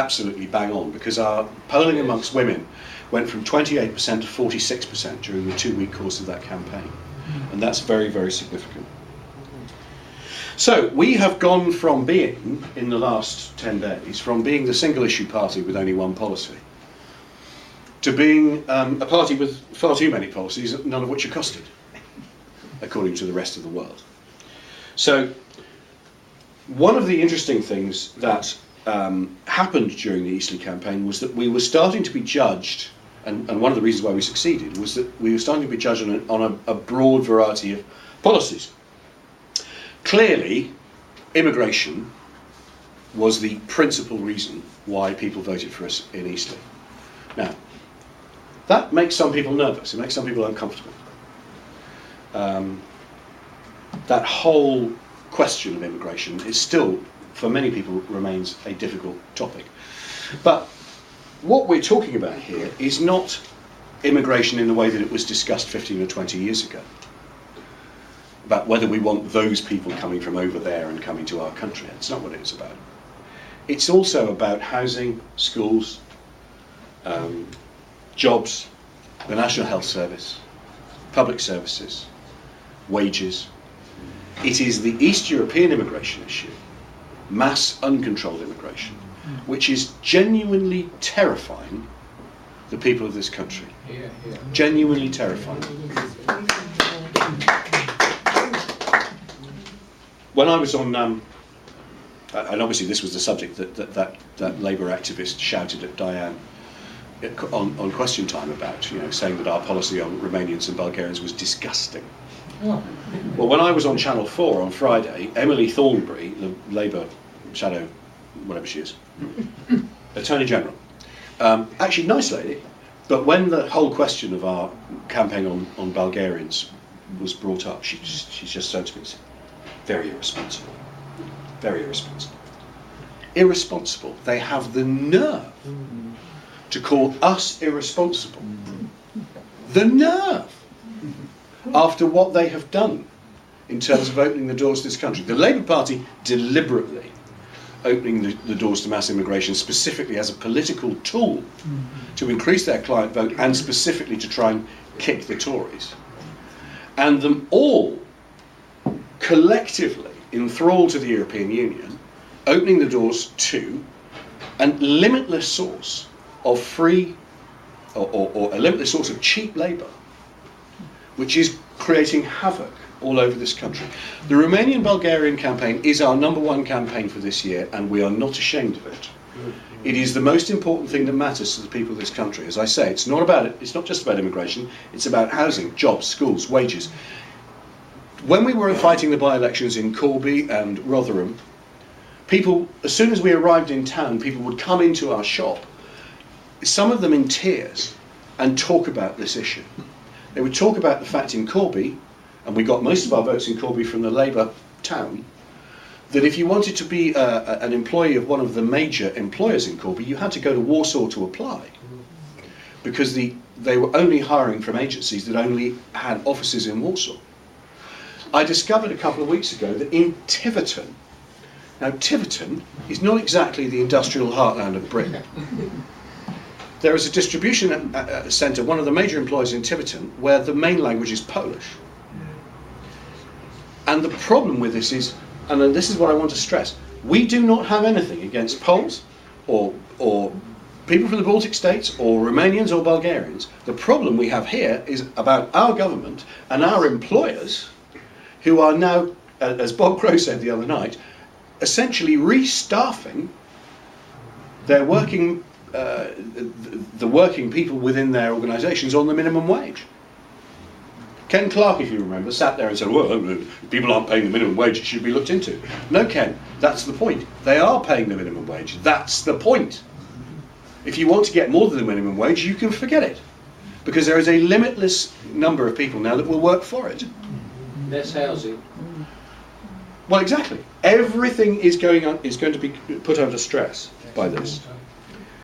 absolutely bang on, because our polling amongst women went from 28% to 46% during the 2-week course of that campaign. And that's very, very significant. So we have gone from being, in the last 10 days, from being the single issue party with only one policy, to being a party with far too many policies, none of which are costed, according to the rest of the world. So one of the interesting things that happened during the Eastleigh campaign was that we were starting to be judged, and one of the reasons why we succeeded was that we were starting to be judged on a broad variety of policies. Clearly, immigration was the principal reason why people voted for us in Eastleigh. Now, that makes some people nervous, it makes some people uncomfortable. That whole question of immigration is still, for many people, remains a difficult topic. But what we're talking about here is not immigration in the way that it was discussed 15 or 20 years ago, about whether we want those people coming from over there and coming to our country. It's not what it's about. It's also about housing, schools, jobs, the National Health Service, public services, wages. It is the East European immigration issue, mass uncontrolled immigration, which is genuinely terrifying the people of this country. Genuinely terrifying. When I was on, and obviously this was the subject that Labour activist shouted at Diane on Question Time about, saying that our policy on Romanians and Bulgarians was disgusting. Well, when I was on Channel 4 on Friday, Emily Thornberry, the Labour shadow, whatever she is, Attorney General, actually nice lady, but when the whole question of our campaign on Bulgarians was brought up, she just said to me, very irresponsible, very irresponsible. Irresponsible. They have the nerve to call us irresponsible. The nerve! After what they have done in terms of opening the doors to this country. The Labour Party deliberately opening the doors to mass immigration specifically as a political tool to increase their client vote and specifically to try and kick the Tories. And them all collectively enthralled to the European Union, opening the doors to a limitless source of free or a limitless source of cheap labour, which is creating havoc all over this country. The Romanian-Bulgarian campaign is our #1 campaign for this year, and we are not ashamed of it. It is the most important thing that matters to the people of this country. As I say, it's not just about immigration, it's about housing, jobs, schools, wages. When we were fighting the by-elections in Corby and Rotherham, people, as soon as we arrived in town, people would come into our shop, some of them in tears, and talk about this issue. They would talk about the fact in Corby, and we got most of our votes in Corby from the Labour town, that if you wanted to be an employee of one of the major employers in Corby, you had to go to Warsaw to apply, because they were only hiring from agencies that only had offices in Warsaw. I discovered a couple of weeks ago that in Tiverton, now Tiverton is not exactly the industrial heartland of Britain. There is a distribution centre, one of the major employers in Tiverton, where the main language is Polish. And the problem with this is, and this is what I want to stress, we do not have anything against Poles or people from the Baltic states or Romanians or Bulgarians. The problem we have here is about our government and our employers, who are now, as Bob Crow said the other night, essentially restaffing their working the working people within their organisations on the minimum wage. Ken Clarke, if you remember, sat there and said, well, people aren't paying the minimum wage, it should be looked into. No, Ken, that's the point. They are paying the minimum wage. That's the point. If you want to get more than the minimum wage, you can forget it. Because there is a limitless number of people now that will work for it. Less housing. Well, exactly. Everything is going to be put under stress by this.